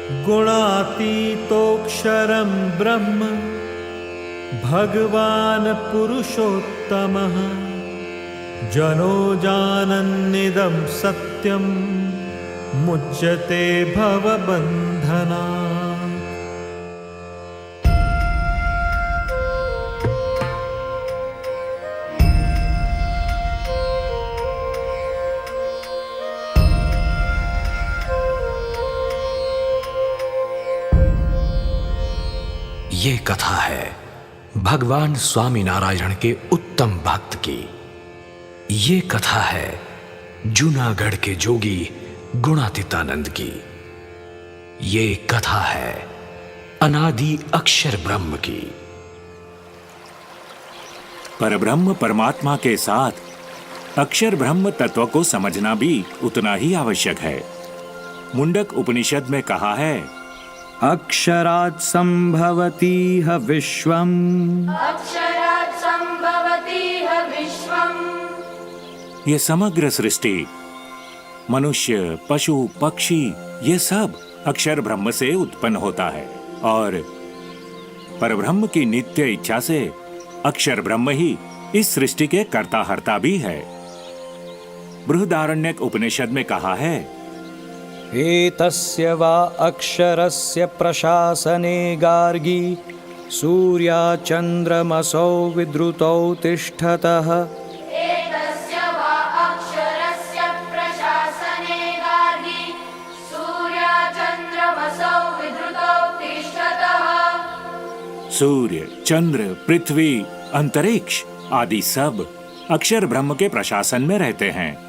गुणातीतोऽक्षरं ब्रह्म भगवान् पुरुषोत्तमः जनो जानन्निदं सत्यं मुच्यते भवबन्धनात्। ये कथा है भगवान स्वामी नारायण के उत्तम भक्त की। ये कथा है जूनागढ़ के जोगी गुणातीतानंद की। ये कथा है अनादि अक्षर ब्रह्म की। परब्रह्म परमात्मा के साथ अक्षर ब्रह्म तत्व को समझना भी उतना ही आवश्यक है। मुंडक उपनिषद में कहा है, अक्षरात् संभवतीह विश्वम्। अक्षरात् संभवतीह विश्वम्। ये समग्र सृष्टि, मनुष्य, पशु, पक्षी, ये सब अक्षर ब्रह्म से उत्पन्न होता है और परब्रह्म की नित्य इच्छा से अक्षर ब्रह्म ही इस सृष्टि के कर्ता हर्ता भी है। बृहदारण्यक उपनिषद में कहा है, एतस्य वा अक्षरस्य प्रशासने गार्गी सूर्याचन्द्रमसौ विद्रुतौ तिष्ठतः। एतस्य वा अक्षरस्य प्रशासने गार्गी सूर्याचन्द्रमसौ विद्रुतौ तिष्ठतः। सूर्य, चंद्र, पृथ्वी, अंतरिक्ष आदि सब अक्षर ब्रह्म के प्रशासन में रहते हैं।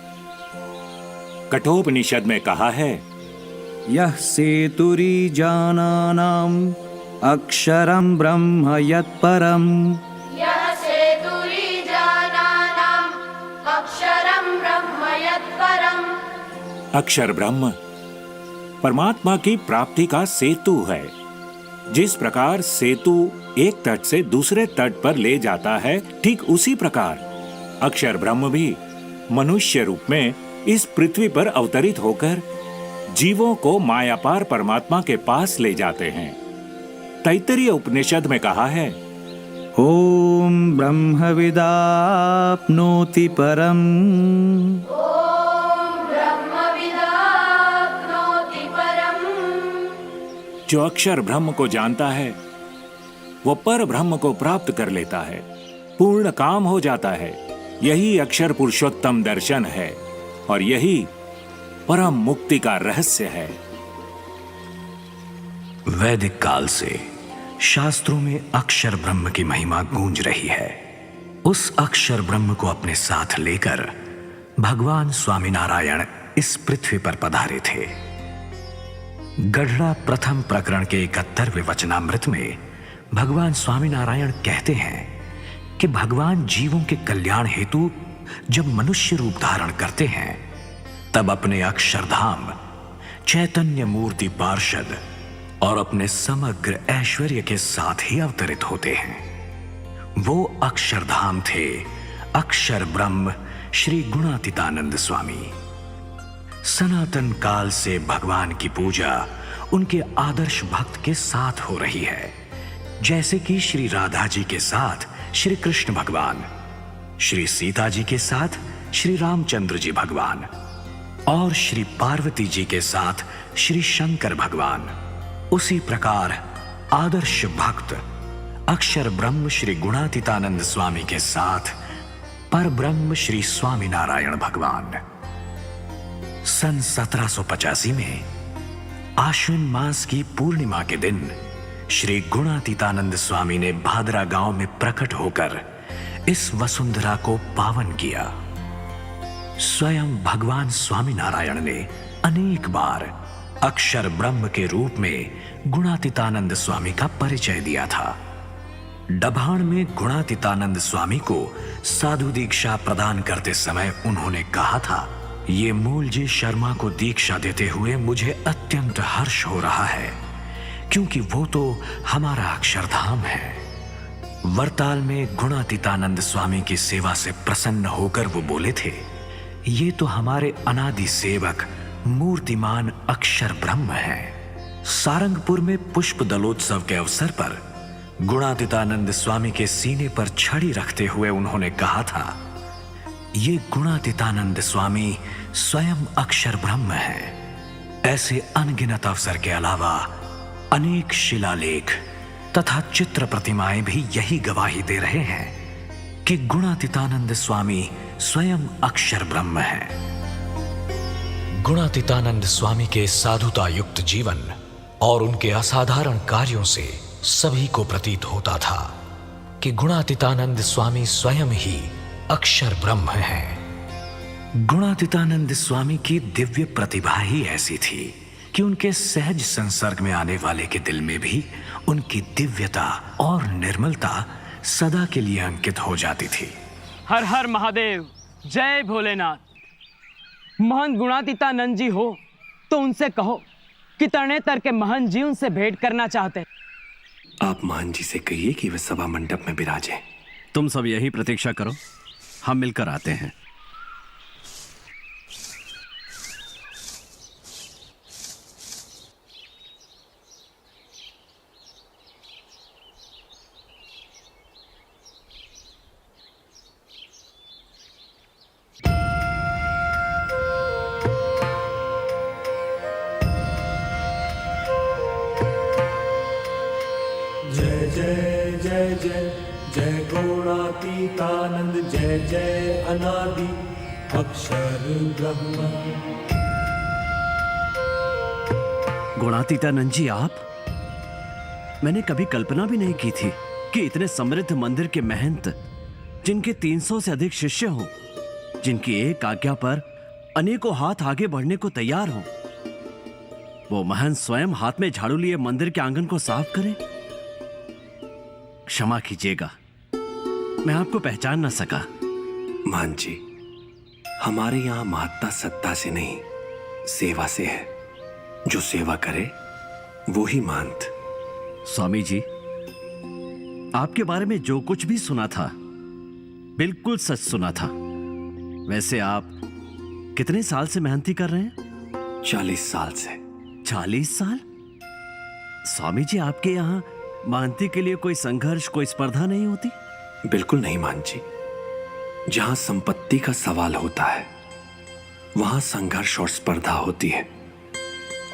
कठोपनिषद में कहा है, यः सेतुरीजानानाम् अक्षरं ब्रह्म यत्परम्। यः सेतुरीजानानाम् अक्षरं ब्रह्म यत्परम्। अक्षर ब्रह्म परमात्मा की प्राप्ति का सेतु है। जिस प्रकार सेतु एक तट से दूसरे तट पर ले जाता है, ठीक उसी प्रकार अक्षर ब्रह्म भी मनुष्य रूप में इस पृथ्वी पर अवतरित होकर जीवों को मायापार परमात्मा के पास ले जाते हैं। तैत्तिरीय उपनिषद में कहा है, ओम ब्रह्मविदाप्नोति परम्। ओम ब्रह्मविदाप्नोति परम्। जो अक्षर ब्रह्म को जानता है वो पर ब्रह्म को प्राप्त कर लेता है, पूर्ण काम हो जाता है। यही अक्षर पुरुषोत्तम दर्शन है और यही परम मुक्ति का रहस्य है। वैदिक काल से शास्त्रों में अक्षर ब्रह्म की महिमा गूंज रही है। उस अक्षर ब्रह्म को अपने साथ लेकर भगवान स्वामी नारायण इस पृथ्वी पर पधारे थे। गढ़ड़ा प्रथम प्रकरण के 71वें वचनामृत में भगवान स्वामी नारायण कहते हैं कि भगवान जीवों के कल्याण हेतु जब मनुष्य रूप धारण करते हैं तब अपने अक्षरधाम, चैतन्य मूर्ति पार्षद और अपने समग्र ऐश्वर्य के साथ ही अवतरित होते हैं। वो अक्षरधाम थे अक्षर ब्रह्म श्री गुणातीतानंद स्वामी। सनातन काल से भगवान की पूजा उनके आदर्श भक्त के साथ हो रही है, जैसे कि श्री राधा जी के साथ श्री कृष्ण भगवान, श्री सीता जी के साथ श्री रामचंद्र जी भगवान और श्री पार्वती जी के साथ श्री शंकर भगवान। उसी प्रकार आदर्श भक्त अक्षर ब्रह्म श्री गुणातीतानंद स्वामी के साथ पर ब्रह्म श्री स्वामी नारायण भगवान। सन 1785 में आश्विन मास की पूर्णिमा के दिन श्री गुणातीतानंद स्वामी ने भादरा गांव में प्रकट होकर इस वसुंधरा को पावन किया। स्वयं भगवान स्वामी नारायण ने अनेक बार अक्षर ब्रह्म के रूप में गुणातीतानंद स्वामी का परिचय दिया था। डभाण में गुणातीतानंद स्वामी को साधु दीक्षा प्रदान करते समय उन्होंने कहा था, ये मूलजी शर्मा को दीक्षा देते हुए मुझे अत्यंत हर्ष हो रहा है, क्योंकि वो तो हमारा अक्षरधाम है। वरताल में गुणातीतानंद स्वामी की सेवा से प्रसन्न होकर वो बोले थे, ये तो हमारे अनादि सेवक मूर्तिमान अक्षर ब्रह्म है। सारंगपुर में पुष्प दलोत्सव के अवसर पर गुणातीतानंद स्वामी के सीने पर छड़ी रखते हुए उन्होंने कहा था, ये गुणातीतानंद स्वामी स्वयं अक्षर ब्रह्म है। ऐसे अनगिनत अवसर के अलावा अनेक शिलालेख तथा चित्र प्रतिमाएं भी यही गवाही दे रहे हैं कि गुणातीतानंद स्वामी स्वयं अक्षर ब्रह्म है। गुणातीतानंद स्वामी के साधुता युक्त जीवन और उनके असाधारण कार्यों से सभी को प्रतीत होता था कि गुणातीतानंद स्वामी स्वयं ही अक्षर ब्रह्म हैं। गुणातीतानंद स्वामी की दिव्य प्रतिभा ही ऐसी थी कि उनके सहज संसर्ग में आने वाले के दिल में भी उनकी दिव्यता और निर्मलता सदा के लिए अंकित हो जाती थी। हर हर महादेव, जय भोलेनाथ। महंत गुणातीतानंद जी हो तो उनसे कहो कि तरणेतर के महंत जी उनसे भेंट करना चाहते हैं। आप महंत जी से कहिए कि वे सभा मंडप में विराजे। तुम सब यही प्रतीक्षा करो, हम मिलकर आते हैं। जय जय जय जय जय गुणातीतानंद, जय जय अनादि अक्षर ब्रह्म। गुणातीतानंद जी, आप? मैंने कभी कल्पना भी नहीं की थी कि इतने समृद्ध मंदिर के महंत, जिनके 300 से अधिक शिष्य हों, जिनकी एक आज्ञा पर अनेकों हाथ आगे बढ़ने को तैयार हों, वो महंत स्वयं हाथ में झाड़ू लिए मंदिर के आंगन को साफ करें। क्षमा कीजिएगा, मैं आपको पहचान न सका। महंत जी, हमारे यहाँ महत्ता सत्ता से नहीं, सेवा से है। जो सेवा करे वो ही महंत। स्वामी जी, आपके बारे में जो कुछ भी सुना था बिल्कुल सच सुना था। वैसे आप कितने साल से मेहनती कर रहे हैं? 40 साल से। 40 साल? स्वामी जी, आपके यहाँ महंती के लिए कोई संघर्ष, कोई स्पर्धा नहीं होती? बिल्कुल नहीं महंत जी। जहां संपत्ति का सवाल होता है वहां संघर्ष और स्पर्धा होती है।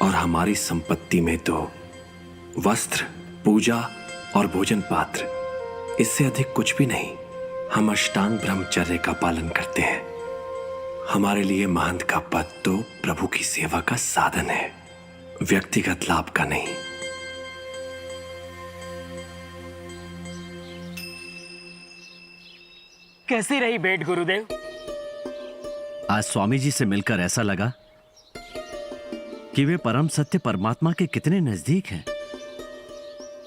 और हमारी संपत्ति में तो वस्त्र, पूजा और भोजन पात्र, इससे अधिक कुछ भी नहीं। हम अष्टांग ब्रह्मचर्य का पालन करते हैं। हमारे लिए महंत का पद तो प्रभु की सेवा का साधन है, व्यक्तिगत लाभ का नहीं। कैसी रही भेंट गुरुदेव? आज स्वामी जी से मिलकर ऐसा लगा कि वे परम सत्य परमात्मा के कितने नजदीक हैं।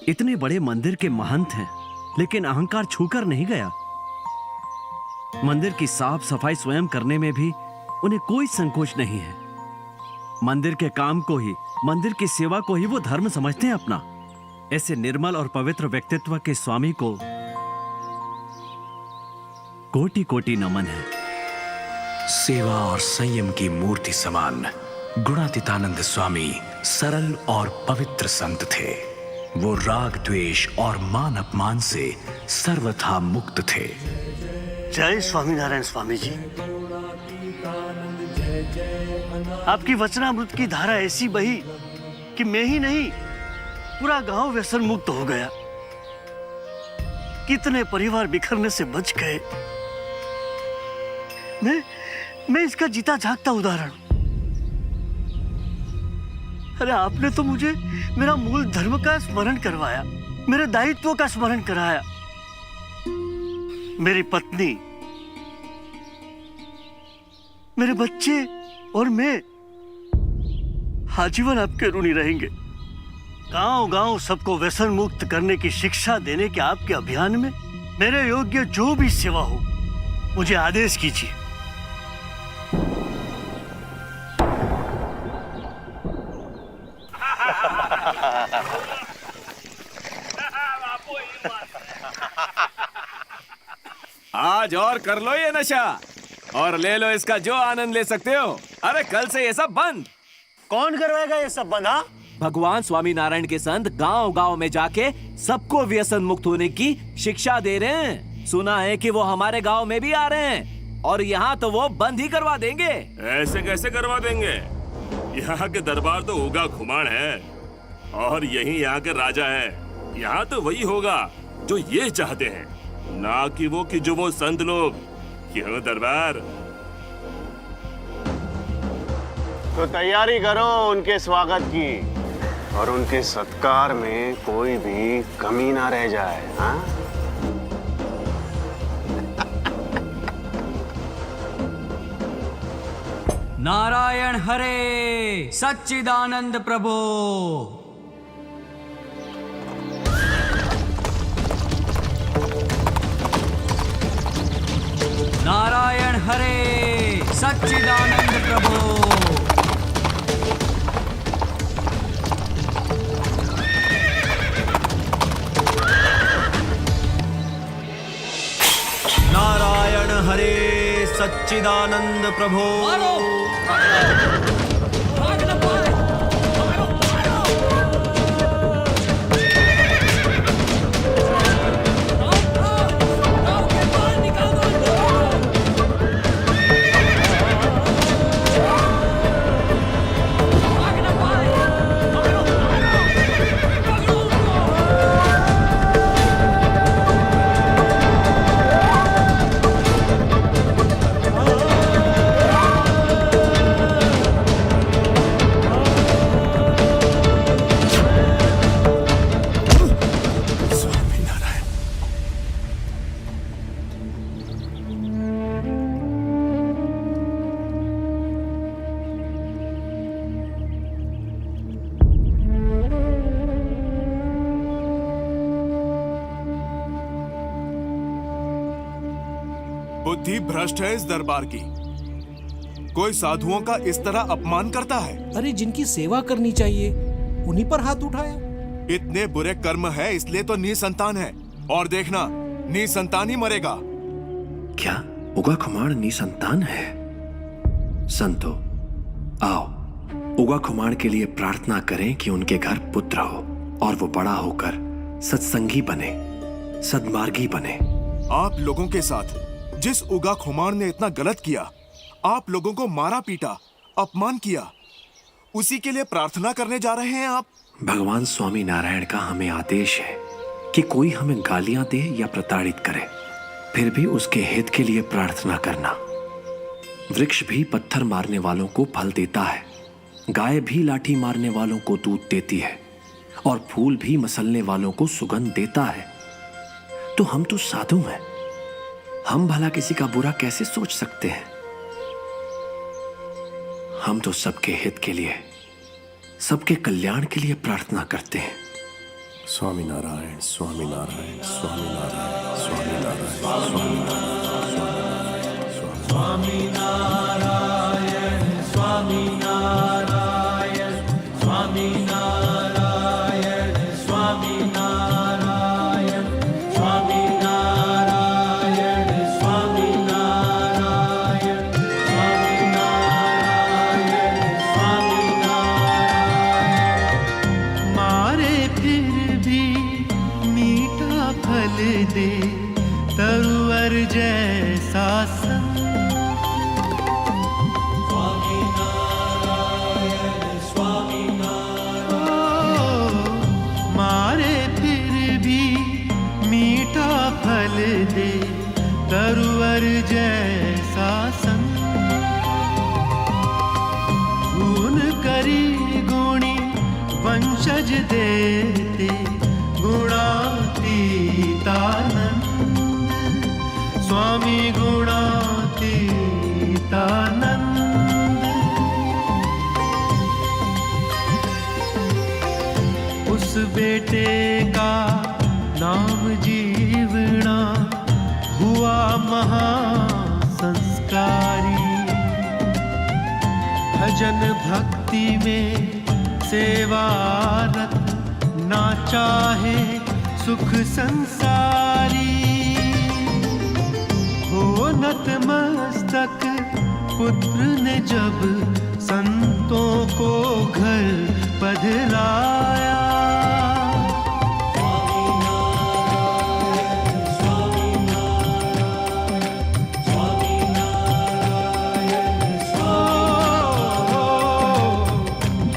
इतने बड़े मंदिर के महंत हैं, लेकिन अहंकार छूकर नहीं गया। मंदिर की साफ सफाई स्वयं करने में भी उन्हें कोई संकोच नहीं है। मंदिर के काम को ही, मंदिर की सेवा को ही वो धर्म समझते हैं अपना। ऐसे निर्मल और पवित्र व्यक्तित्व के स्वामी को कोटि कोटि नमन है। सेवा और संयम की मूर्ति समान गुणातीतानंद स्वामी सरल और पवित्र संत थे। वो राग, द्वेष और मान अपमान से सर्वथा मुक्त थे। जय स्वामीनारायण स्वामी जी। आपकी वचनामृत की धारा ऐसी बही कि मैं ही नहीं, पूरा गांव व्यसन मुक्त हो गया। कितने परिवार बिखरने से बच गए। मैं इसका जीता जागता उदाहरण। अरे आपने तो मुझे मेरा मूल धर्म का स्मरण करवाया, मेरे दायित्व का स्मरण कराया। मेरी पत्नी, मेरे बच्चे और मैं आजीवन आपके ऋणी रहेंगे। गांव-गांव सबको व्यसन मुक्त करने की शिक्षा देने के आपके अभियान में मेरे योग्य जो भी सेवा हो, मुझे आदेश कीजिए। आज और कर लो ये नशा और ले लो इसका जो आनंद ले सकते हो। अरे कल से ये सब बंद। कौन करवाएगा ये सब बंद? भगवान स्वामीनारायण के संत गांव-गांव में जाके सबको व्यसन मुक्त होने की शिक्षा दे रहे हैं। सुना है कि वो हमारे गांव में भी आ रहे हैं और यहाँ तो वो बंद ही करवा देंगे। ऐसे कैसे करवा देंगे? यहाँ के दरबार तो उगा खुमाण है और यही यहाँ के राजा है। यहाँ तो वही होगा जो ये चाहते हैं, ना कि जो वो संत लोग। क्यों दरबार? तो तैयारी करो उनके स्वागत की और उनके सत्कार में कोई भी कमी ना रह जाए। हाँ? नारायण हरे सच्चिदानंद प्रभो। नारायण हरे सच्चिदानंद प्रभो। नारायण हरे सच्चिदानंद प्रभो। बुद्धि भ्रष्ट है इस दरबार की। कोई साधुओं का इस तरह अपमान करता है। अरे जिनकी सेवा करनी चाहिए उन्हीं पर हाथ उठाया। इतने बुरे कर्म है इसलिए तो निसंतान है। और देखना निसंतान ही मरेगा। क्या उगा खुमाण निसंतान है? संतो आओ उगा खुमाण के लिए प्रार्थना करें कि उनके घर पुत्र हो और वो बड़ा होकर सत्संगी बने, सद्मार्गी बने। आप लोगों के साथ जिस उगा खुमाण ने इतना गलत किया, आप लोगों को मारा पीटा, अपमान किया, उसी के लिए प्रार्थना करने जा रहे हैं आप? भगवान स्वामी नारायण का हमें आदेश है कि कोई हमें गालियां दे या प्रताड़ित करे, फिर भी उसके हित के लिए प्रार्थना करना। वृक्ष भी पत्थर मारने वालों को फल देता है, गाय भी लाठी मारने वालों को दूध देती है और फूल भी मसलने वालों को सुगंध देता है। तो हम तो साधु हैं, हम भला किसी का बुरा कैसे सोच सकते हैं? हम तो सबके हित के लिए, सबके कल्याण के लिए प्रार्थना करते हैं। स्वामी नारायण, स्वामी नारायण, स्वामी नारायण, स्वामी नारायण, स्वामी नारायण, स्वामी नारायण, स्वामी नारायण, स्वामी नारायण, स्वामी नारायण, स्वामी नारायण, स्वामी नारायण, स्वामी नारायण, स्वामी नारायण। मारे फिर भी मीठा फल दे तरुवर जैसा संग। स्वामी नारायण, स्वामी नारायण। मारे फिर भी मीठा फल दे तरुवर जैसा संग। गुण करी गुणी वंशज देते गुणातीतानंद। स्वामी गुणातीतानंद। उस बेटे का नाम जीवना हुआ महासंस्कारी। भजन भक्ति में सेवारत, ना चाहे सुख संसारी। हो नतमस्तक पुत्र ने जब संतों को घर पधराया।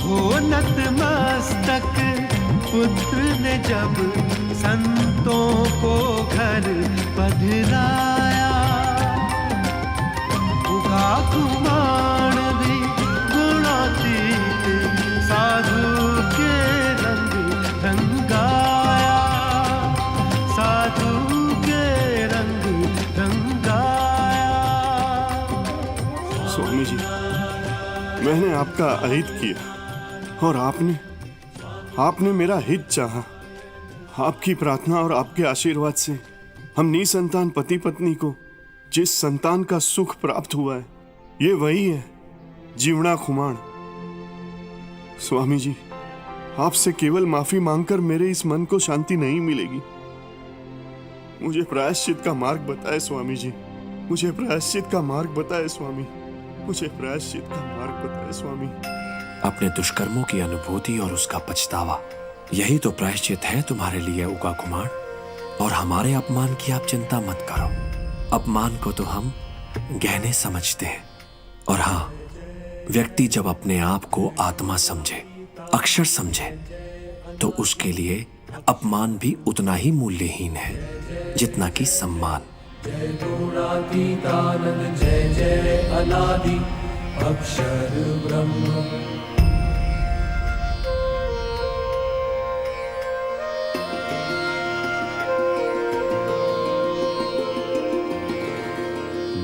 हो नतमस्तक पुत्र ने जब संतों को घर पधराया। उगा कुमार भी गुणातीत साधु के रंग रंगाया। साधु के रंग रंगाया। स्वामी जी, मैंने आपका अहित किया और आपने मेरा हित चाहा। आपकी प्रार्थना और आपके आशीर्वाद से हम निसंतान पति पत्नी को जिस संतान का सुख प्राप्त हुआ है, ये वही है जीवना खुमाण। स्वामी जी, आपसे केवल माफी मांगकर मेरे इस मन को शांति नहीं मिलेगी। मुझे प्रायश्चित का मार्ग बताए स्वामी जी। मुझे प्रायश्चित का मार्ग बताए स्वामी। मुझे प्रायश्चित का मार्ग बताए स्वामी। अपने दुष्कर्मों की अनुभूति और उसका पछतावा, यही तो प्रायश्चित है तुम्हारे लिए उगा कुमार। और हमारे अपमान की आप चिंता मत करो। अपमान को तो हम गहने समझते हैं। और हाँ, व्यक्ति जब अपने आप को आत्मा समझे, अक्षर समझे, तो उसके लिए अपमान भी उतना ही मूल्यहीन है जितना कि सम्मान। जय गुणातीतानंद, जय जय अनादि अक्षर ब्रह्म।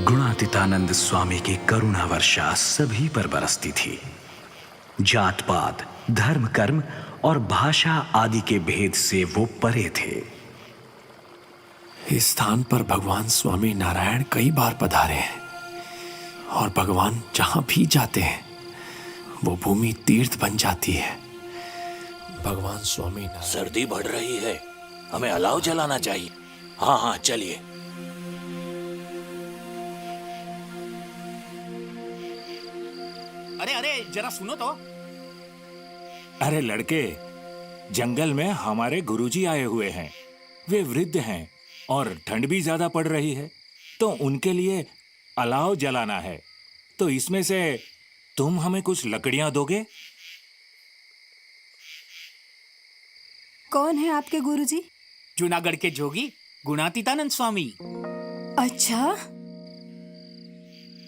गुणातीतानंद स्वामी की करुणा वर्षा सभी पर बरसती थी। जात पात, धर्म कर्म और भाषा आदि के भेद से वो परे थे। इस स्थान पर भगवान स्वामी नारायण कई बार पधारे हैं और भगवान जहां भी जाते हैं वो भूमि तीर्थ बन जाती है। भगवान स्वामी नारायण। सर्दी बढ़ रही है, हमें अलाव जलाना चाहिए। हाँ हाँ चलिए। अरे अरे जरा सुनो तो। अरे लड़के, जंगल में हमारे गुरुजी आए हुए हैं। वे वृद्ध हैं और ठंड भी ज्यादा पड़ रही है, तो उनके लिए अलाव जलाना है। तो इसमें से तुम हमें कुछ लकड़ियां दोगे? कौन है आपके गुरुजी? जूनागढ़ के जोगी गुणातीतानंद स्वामी। अच्छा,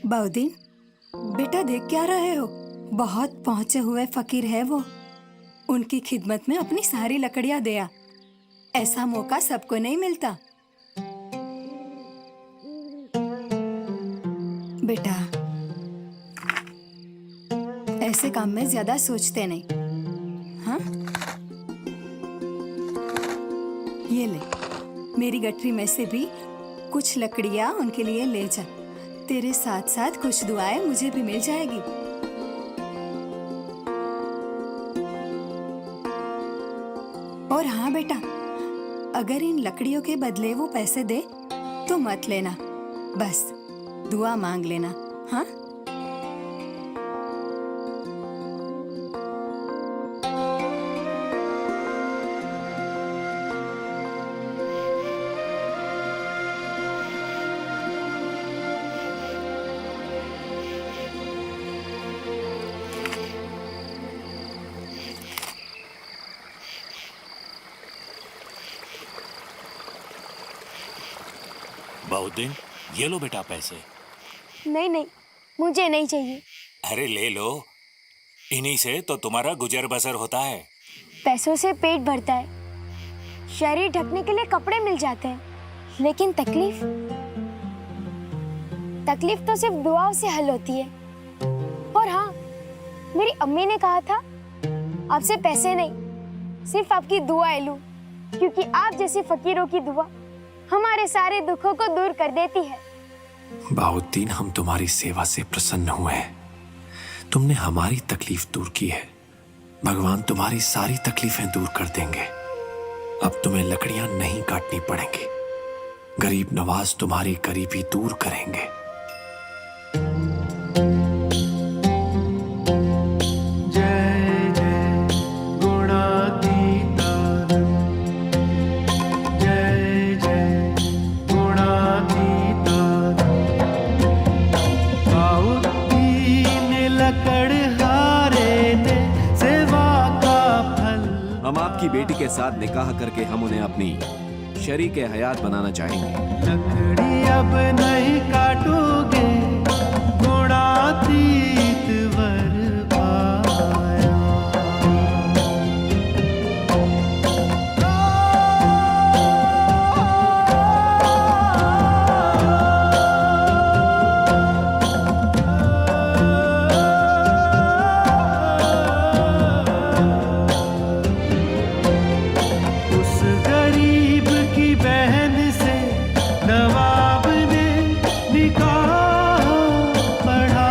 बहुदीन बेटा देख क्या रहे हो? बहुत पहुंचे हुए फकीर है वो। उनकी खिदमत में अपनी सारी लकड़ियां दिया। ऐसा मौका सबको नहीं मिलता। बेटा ऐसे काम में ज्यादा सोचते नहीं। हाँ, ये ले, मेरी गठरी में से भी कुछ लकड़ियां उनके लिए ले जा। तेरे साथ साथ कुछ दुआएं मुझे भी मिल जाएगी। और हाँ बेटा, अगर इन लकड़ियों के बदले वो पैसे दे तो मत लेना, बस दुआ मांग लेना। हाँ, बहुत दिन। ये लो बेटा पैसे। नहीं नहीं, मुझे नहीं चाहिए। अरे ले लो, इन्हीं से तो तुम्हारा गुजर बसर होता है। पैसों से पेट भरता है, शरीर ढकने के लिए कपड़े मिल जाते हैं, लेकिन तकलीफ तो सिर्फ दुआओं से हल होती है। और हाँ, मेरी अम्मी ने कहा था आपसे पैसे नहीं, सिर्फ आपकी दुआएं लूं, क्योंकि आप जैसे फकीरों की दुआ हमारे सारे दुखों को दूर कर देती है। बाउद्दीन, हम तुम्हारी सेवा से प्रसन्न हुए हैं। तुमने हमारी तकलीफ दूर की है, भगवान तुम्हारी सारी तकलीफें दूर कर देंगे। अब तुम्हें लकड़ियां नहीं काटनी पड़ेंगी। गरीब नवाज तुम्हारी गरीबी दूर करेंगे। जय जय हम आपकी बेटी के साथ निकाह करके हम उन्हें अपनी शरीके हयात बनाना चाहेंगे। लकड़ी अब नहीं काटोगे, गुणातीत वर पाया। उस गरीब की बहन से नवाब ने निकाह पढ़ा।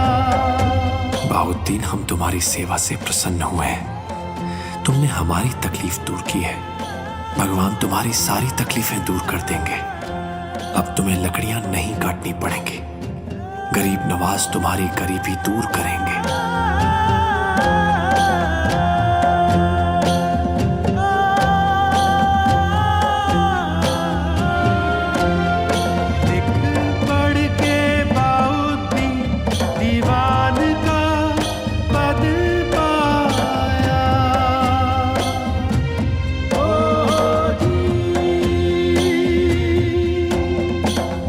बाउद्दीन, हम तुम्हारी सेवा से प्रसन्न हुए हैं। तुमने हमारी तकलीफ दूर की है, भगवान तुम्हारी सारी तकलीफें दूर कर देंगे। अब तुम्हें लकड़ियां नहीं काटनी पड़ेंगी, गरीब नवाज तुम्हारी गरीबी दूर करेंगे। पढ़ के बाउद्दीन दीवान का पद पाया। ओ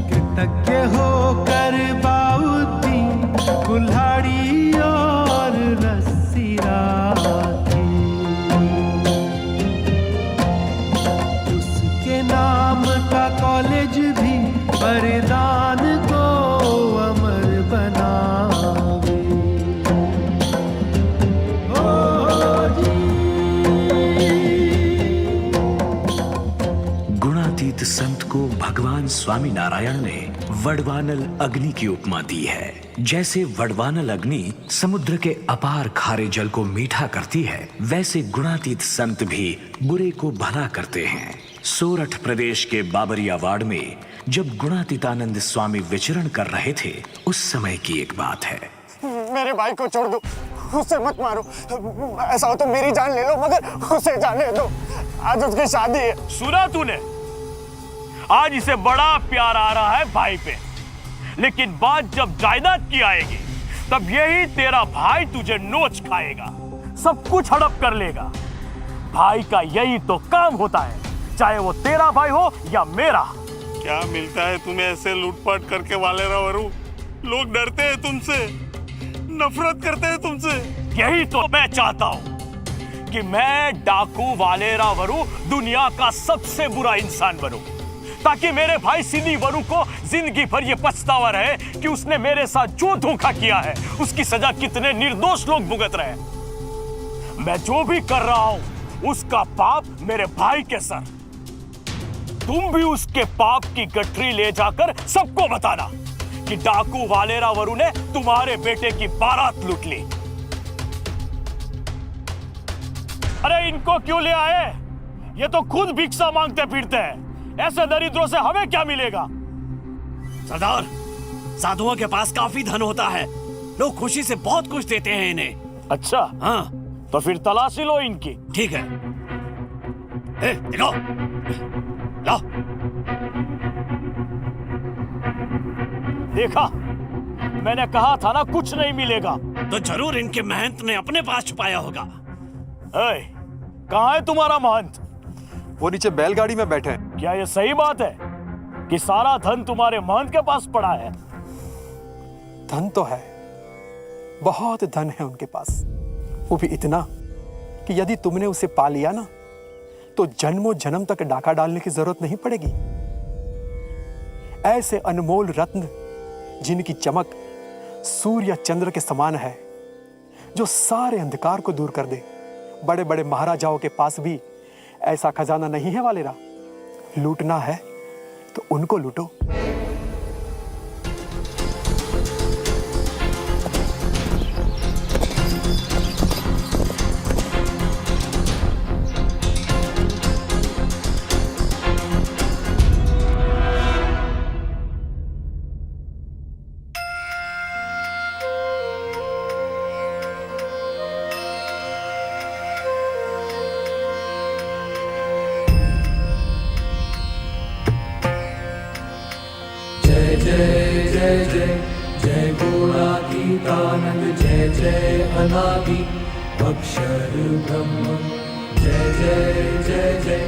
कृतज्ञ होकर बाउद्दीन कुल्हाड़ी और रस्सी राखी। उसके नाम का कॉलेज भी वरदान को अमर बनावे। गुणातीत संत को भगवान स्वामी नारायण ने वडवानल अग्नि की उपमा दी है। जैसे वडवानल अग्नि समुद्र के अपार खारे जल को मीठा करती है, वैसे गुणातीत संत भी बुरे को भला करते हैं। सोरठ प्रदेश के बाबरिया वार्ड में जब गुणातीतानंद स्वामी विचरण कर रहे थे, उस समय की एक बात है। मेरे भाई को छोड़ दो, उसे मत मारो। ऐसा हो तो मेरी जान ले लो, मगर उसे जाने दो। आज उसकी शादी है। सुना तूने? आज इसे बड़ा प्यार आ रहा है भाई पे, लेकिन बात जब जायदाद की आएगी तब यही तेरा भाई तुझे नोच खाएगा, सब कुछ हड़प कर लेगा। भाई का यही तो काम होता है, चाहे वो तेरा भाई हो या मेरा। क्या मिलता है तुम्हें ऐसे लूटपाट करके वालेरा वरू? लोग डरते हैं तुमसे, नफरत करते हैं तुमसे। यही तो मैं चाहता हूँ कि मैं डाकू वालेरा वरू दुनिया का सबसे बुरा इंसान बनूं, ताकि मेरे भाई सिनी वरू को जिंदगी भर ये पछतावा रहे कि उसने मेरे साथ जो धोखा किया है उसकी सजा कितने निर्दोष लोग भुगत रहे हैं। मैं जो भी कर रहा हूं उसका पाप मेरे भाई के सर। तुम भी उसके पाप की गठरी ले जाकर सबको बताना कि डाकू वालेरा वरू ने तुम्हारे बेटे की बारात लूट ली। अरे इनको क्यों ले आए? ये तो खुद भिक्षा मांगते फिरते हैं। ऐसे दरिद्रों से हमें क्या मिलेगा? सरदार, साधुओं के पास काफी धन होता है, लोग खुशी से बहुत कुछ देते हैं इन्हें। अच्छा, हाँ, तो फिर तलाशी लो इनकी। ठीक है। देखो, लो। देखा, मैंने कहा था ना कुछ नहीं मिलेगा। तो जरूर इनके महंत ने अपने पास छुपाया होगा। कहाँ है तुम्हारा महंत? वो नीचे बैलगाड़ी में बैठे हैं। क्या ये सही बात है कि सारा धन तुम्हारे महंत के पास पड़ा है? धन तो है, बहुत धन है उनके पास, वो भी इतना कि यदि तुमने उसे पा लिया ना तो जन्मों जन्म तक डाका डालने की जरूरत नहीं पड़ेगी। ऐसे अनमोल रत्न जिनकी चमक सूर्य चंद्र के समान है, जो सारे अंधकार को दूर कर दे। बड़े बड़े महाराजाओं के पास भी ऐसा खजाना नहीं है वालेरा। लूटना है तो उनको लूटो। जय जय जय जय गुणातीतानंद, जय जय अनादि अक्षर ब्रह्म जय जय जय जय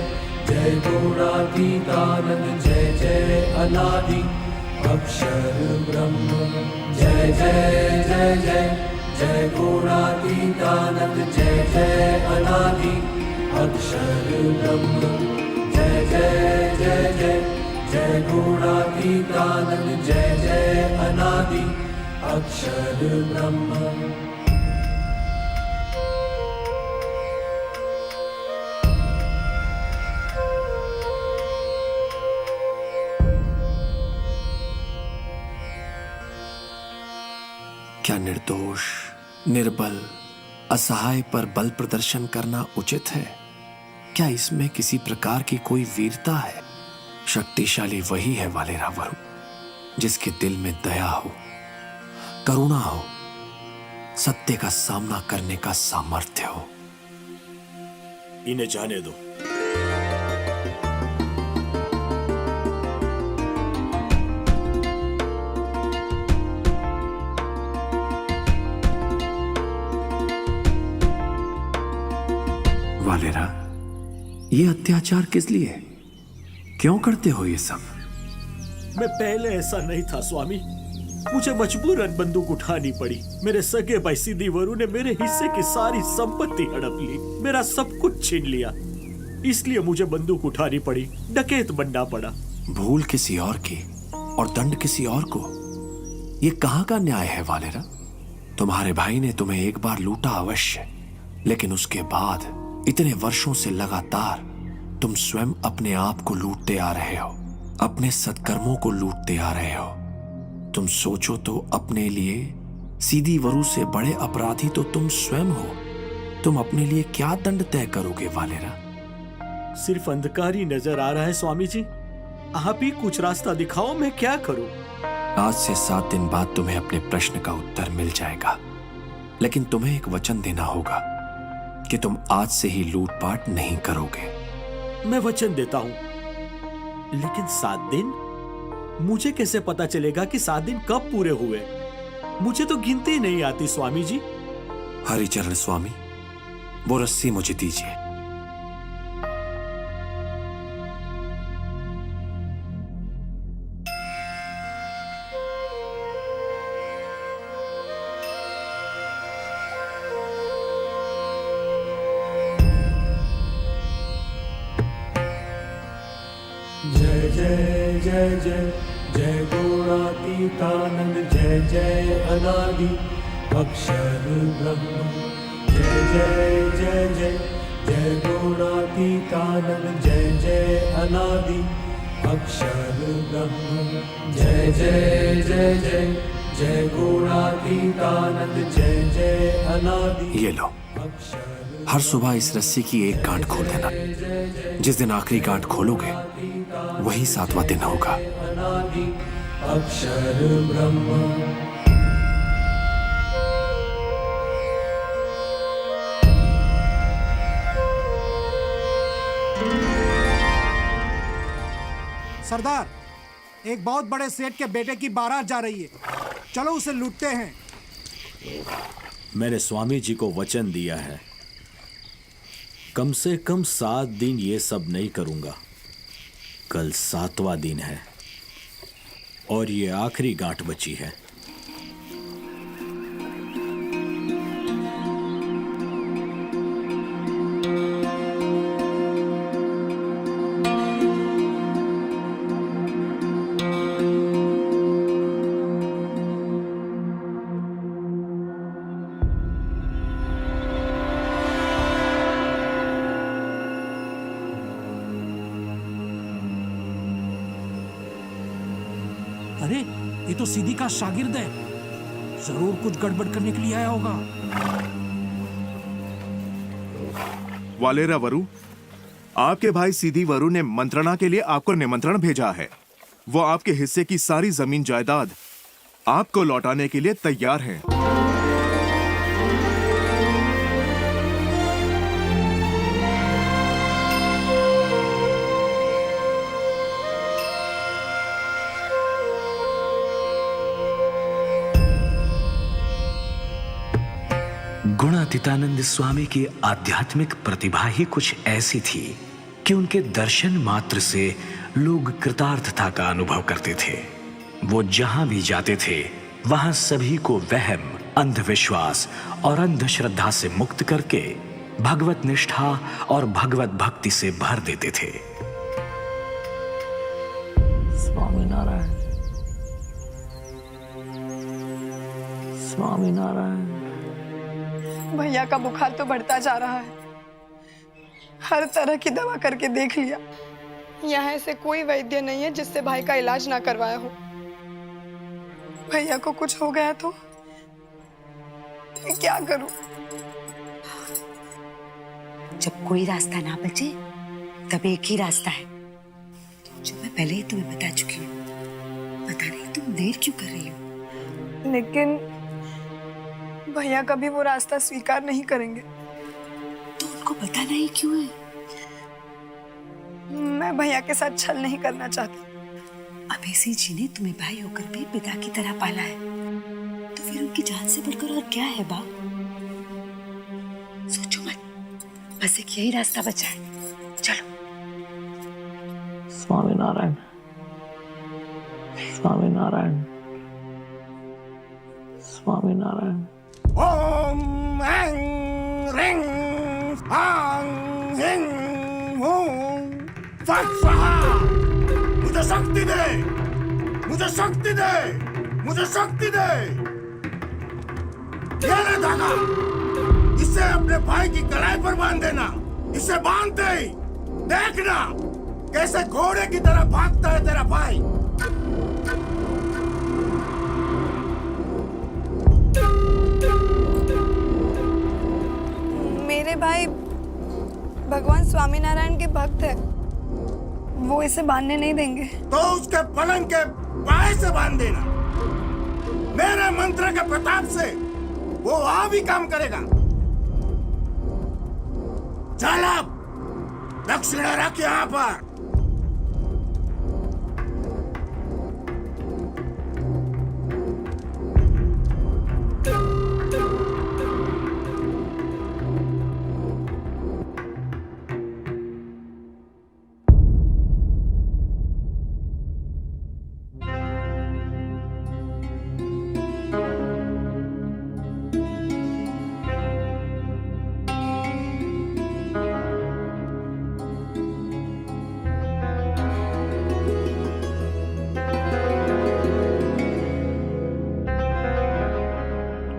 जय गुणातीतानंद जय जय अनादि अक्षर ब्रह्म जय जय जय जय जय गुणातीतानंद जय जय अनादि अक्षर ब्रह्म जय जय जय जय जय गुणातीतानंद जय जय अनादि अक्षर ब्रह्म। क्या निर्दोष, निर्बल, असहाय पर बल प्रदर्शन करना उचित है? क्या इसमें किसी प्रकार की कोई वीरता है? शक्तिशाली वही है वालेरा वरु, जिसके दिल में दया हो, करुणा हो, सत्य का सामना करने का सामर्थ्य हो। इन्हें जाने दो। वालेरा, ये अत्याचार किस लिए? क्यों करते हो ये सब? मैं पहले ऐसा नहीं था स्वामी, मुझे मजबूरन बंदूक उठानी पड़ी। मेरे सगे भाई सिद्धि वरु ने मेरे हिस्से की सारी संपत्ति हड़प ली, मेरा सब कुछ छीन लिया, इसलिए मुझे बंदूक उठानी पड़ी, डकैत बनना पड़ा। भूल किसी और की और दंड किसी और को, ये कहां का न्याय है वालेरा? तुम्हारे भाई ने तुम्हें एक बार लूटा अवश्य, लेकिन उसके बाद इतने वर्षों से लगातार तुम स्वयं अपने आप को लूटते आ रहे हो, अपने सत्कर्मों को लूटते आ रहे हो। तुम सोचो तो अपने लिए सीधी वरु से बड़े अपराधी तो तुम स्वयं हो। तुम अपने लिए क्या दंड तय करोगे वालेरा? सिर्फ अंधकार ही नजर आ रहा है स्वामी जी, आप ही कुछ रास्ता दिखाओ, मैं क्या करूं? आज से 7 दिन बाद तुम्हें अपने प्रश्न का उत्तर मिल जाएगा, लेकिन तुम्हें एक वचन देना होगा कि तुम आज से ही लूटपाट नहीं करोगे। मैं वचन देता हूं, लेकिन 7 दिन? मुझे कैसे पता चलेगा कि 7 दिन कब पूरे हुए? मुझे तो गिनती नहीं आती स्वामी जी। हरिचरण स्वामी, वो रस्सी मुझे दीजिए। जय जय जय जय जय गुणातीतानंद जय जय अनादि अक्षर ब्रह्म जय जय जय जय जय गुणातीतानंद जय जय अनादि अक्षर ब्रह्म जय जय जय जय जय गुणातीतानंद जय जय अनादि। ये लो, हर सुबह इस रस्सी की एक गांठ खोल देना। जिस दिन आखिरी गांठ खोलोगे वही 7वां दिन होगा। अनादि अक्षर ब्रह्म। सरदार, एक बहुत बड़े सेठ के बेटे की बारात जा रही है, चलो उसे लूटते हैं। मैंने स्वामी जी को वचन दिया है, कम से कम 7 दिन ये सब नहीं करूंगा। कल 7वां दिन है और ये आखिरी गांठ बची है। अरे, ये तो सीधी का शागिर्द है, जरूर कुछ गड़बड़ करने के लिए आया होगा। वालेरा वरु, आपके भाई सीधी वरु ने मंत्रणा के लिए आपको निमंत्रण भेजा है। वो आपके हिस्से की सारी जमीन जायदाद आपको लौटाने के लिए तैयार हैं। गुणातीतानंद स्वामी की आध्यात्मिक प्रतिभा ही कुछ ऐसी थी कि उनके दर्शन मात्र से लोग कृतार्थता का अनुभव करते थे। वो जहां भी जाते थे वहां सभी को वहम, अंधविश्वास और अंधश्रद्धा से मुक्त करके भगवत निष्ठा और भगवत भक्ति से भर देते थे। स्वामीनारायण, स्वामीनारायण। भैया का बुखार तो बढ़ता जा रहा है। हर तरह की दवा करके देख लिया, यहाँ ऐसे कोई वैद्य नहीं है जिससे भाई का इलाज ना करवाया हो। भैया को कुछ हो गया तो मैं क्या करूं? जब कोई रास्ता ना बचे तब एक ही रास्ता है, जो मैं पहले ही तुम्हें बता चुकी हूँ। पता नहीं तुम देर क्यों कर रही हो। लेकिन भैया कभी वो रास्ता स्वीकार नहीं करेंगे। तो उनको बताना ही क्यों है? मैं भैया के साथ छल नहीं करना चाहती। अभेसी जी ने तुम्हें भाई होकर भी पिता की तरह पाला है, तो फिर उनकी जान से बढ़कर और क्या है बाप? सोचो मत, बस एक यही रास्ता बचा है। चलो। स्वामीनारायण, स्वामीनारायण, स्वामीनारायण। ओम ऐं ह्रीं आं ह्रीं हूं फट स्वाहा। मुझे शक्ति दे, मुझे शक्ति दे, मुझे शक्ति दे। ये ले धागा, इसे अपने भाई की कलाई पर बांध देना। इसे बांधते ही देखना कैसे घोड़े की तरह भागता है तेरा भाई। मेरे भाई भगवान स्वामीनारायण के भक्त है, वो इसे बांधने नहीं देंगे। तो उसके पलंग के पाए से बांध देना। मेरे मंत्र के प्रताप से वो वहां भी काम करेगा। चल अब दक्षिणा रख यहाँ पर।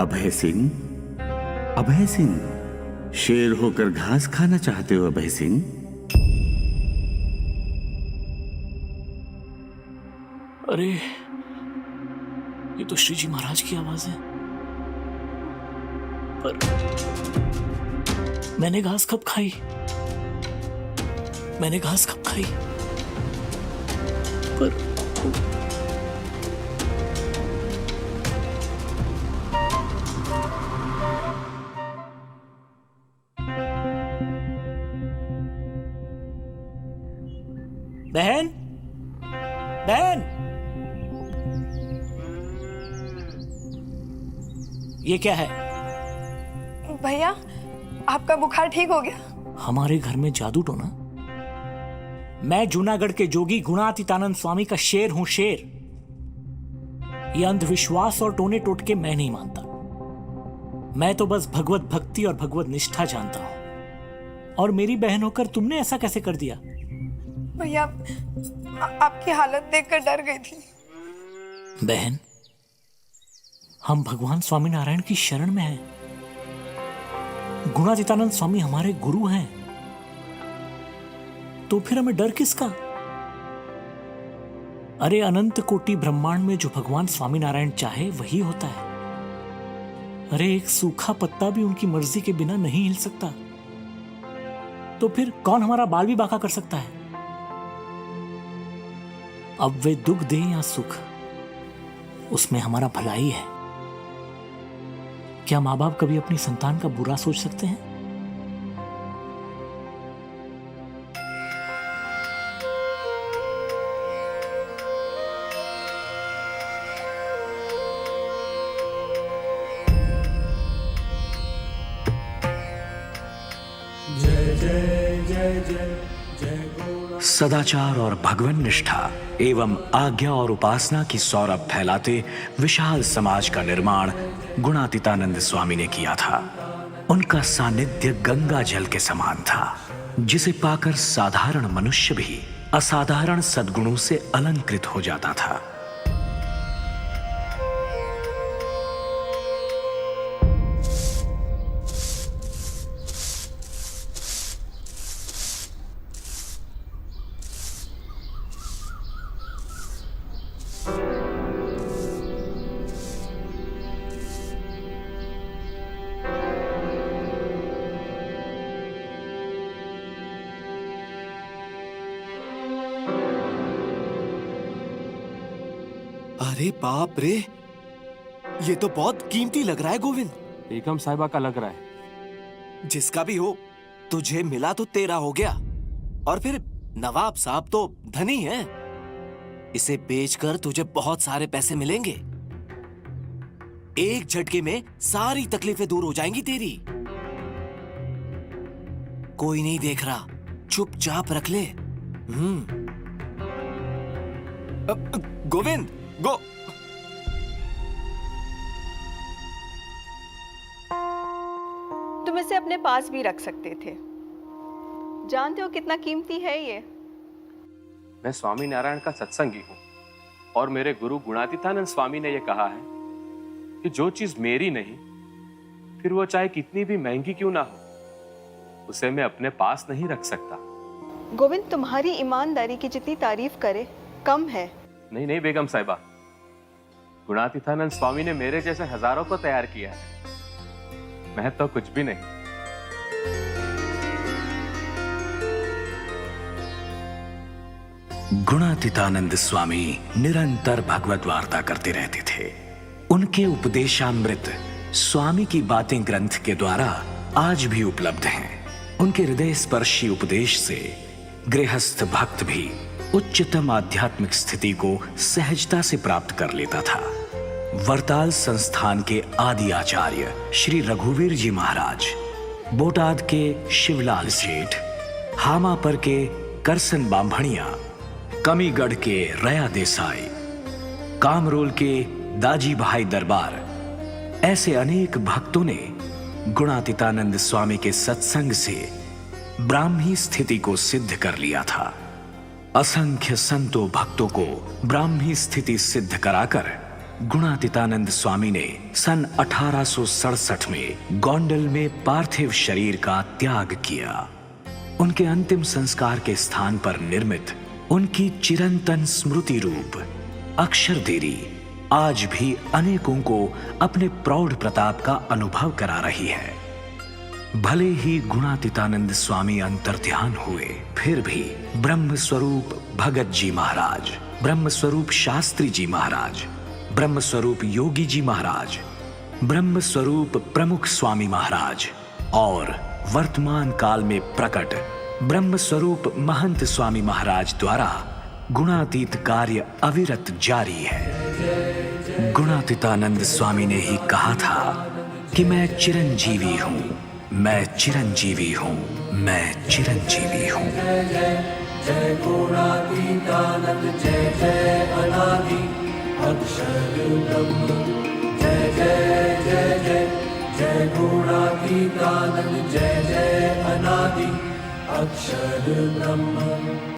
अभय सिंह, अभय सिंह, शेर होकर घास खाना चाहते हो अभय सिंह? अरे ये तो श्री जी महाराज की आवाज है। पर मैंने घास कब खाई? मैंने घास कब खाई? पर बहन, बहन, ये क्या है? भैया आपका बुखार ठीक हो गया? हमारे घर में जादू टोना? मैं जूनागढ़ के जोगी गुणातीतानंद स्वामी का शेर हूं, शेर। ये अंधविश्वास और टोने टोटके मैं नहीं मानता। मैं तो बस भगवत भक्ति और भगवत निष्ठा जानता हूं। और मेरी बहन होकर तुमने ऐसा कैसे कर दिया? भैया आपकी हालत देखकर डर गई थी। बहन, हम भगवान स्वामीनारायण की शरण में हैं। गुणातीतानंद स्वामी हमारे गुरु हैं, तो फिर हमें डर किसका? अरे अनंत कोटि ब्रह्मांड में जो भगवान स्वामीनारायण चाहे वही होता है। अरे एक सूखा पत्ता भी उनकी मर्जी के बिना नहीं हिल सकता, तो फिर कौन हमारा बाल भी बांका कर सकता है? अब वे दुख दे या सुख, उसमें हमारा भलाई है। क्या माँ बाप कभी अपनी संतान का बुरा सोच सकते हैं? जय जय जय जय जय गुणा सदाचार और भगवन निष्ठा एवं आज्ञा और उपासना की सौरभ फैलाते विशाल समाज का निर्माण गुणातीतानंद स्वामी ने किया था। उनका सानिध्य गंगा जल के समान था, जिसे पाकर साधारण मनुष्य भी असाधारण सद्गुणों से अलंकृत हो जाता था। अरे बाप रे, ये तो बहुत कीमती लग रहा है गोविंद। बेगम साहिबा का लग रहा है। जिसका भी हो, तुझे मिला तो तेरा हो गया। और फिर नवाब साहब तो धनी हैं। इसे बेचकर तुझे बहुत सारे पैसे मिलेंगे। एक झटके में सारी तकलीफें दूर हो जाएंगी तेरी। कोई नहीं देख रहा, चुपचाप रख ले। गोविंद गो। तुम इसे अपने पास भी रख सकते थे। जानते हो कितना कीमती है ये। मैं स्वामी नारायण का सत्संगी हूँ और मेरे गुरु गुणातीतानंद स्वामी ने यह कहा है कि जो चीज मेरी नहीं, फिर वो चाहे कितनी भी महंगी क्यों ना हो, उसे मैं अपने पास नहीं रख सकता। गोविंद, तुम्हारी ईमानदारी की जितनी तारीफ करे कम है। नहीं नहीं बेगम साहिबा, गुणातीतानंद स्वामी ने मेरे जैसे हजारों को तैयार किया है। मैं तो कुछ भी नहीं। गुणातीतानंद स्वामी निरंतर भगवत वार्ता करते रहते थे। उनके उपदेशामृत स्वामी की बातें ग्रंथ के द्वारा आज भी उपलब्ध हैं। उनके हृदय स्पर्शी उपदेश से गृहस्थ भक्त भी उच्चतम आध्यात्मिक स्थिति को सहजता से प्राप्त कर लेता था। वरताल संस्थान के आदि आचार्य श्री रघुवीर जी महाराज, बोटाद के शिवलाल सेठ, हामापर के करसन बांभणिया, कमीगढ़ के रया देसाई, कामरोल के दाजी भाई दरबार, ऐसे अनेक भक्तों ने गुणातीतानंद स्वामी के सत्संग से ब्राह्मी स्थिति को सिद्ध कर लिया था। असंख्य संतों भक्तों को ब्राह्मी स्थिति सिद्ध कराकर गुणातीतानंद स्वामी ने सन 1867 में गोंडल में पार्थिव शरीर का त्याग किया। उनके अंतिम संस्कार के स्थान पर निर्मित उनकी चिरंतन स्मृति रूप अक्षरदेरी आज भी अनेकों को अपने प्रौढ़ प्रताप का अनुभव करा रही है। भले ही गुणातीतानंद स्वामी अंतर्ध्यान हुए, फिर भी ब्रह्म स्वरूप भगत जी महाराज, ब्रह्म स्वरूप शास्त्री जी महाराज, ब्रह्म स्वरूप योगी जी महाराज, ब्रह्म स्वरूप प्रमुख स्वामी महाराज और वर्तमान काल में प्रकट ब्रह्म स्वरूप महंत स्वामी महाराज द्वारा गुणातीत कार्य अविरत जारी है। गुणातीतानंद स्वामी ने ही कहा था कि मैं चिरंजीवी हूं, मैं चिरंजीवी हूं, मैं चिरंजीवी हूं। जय जय जय गुणातीतानंद, जय जय अनादि अक्षर ब्रह्म। जय जय जय जय जय गुणातीतानंद, जय जय अनादि अक्षर ब्रह्म।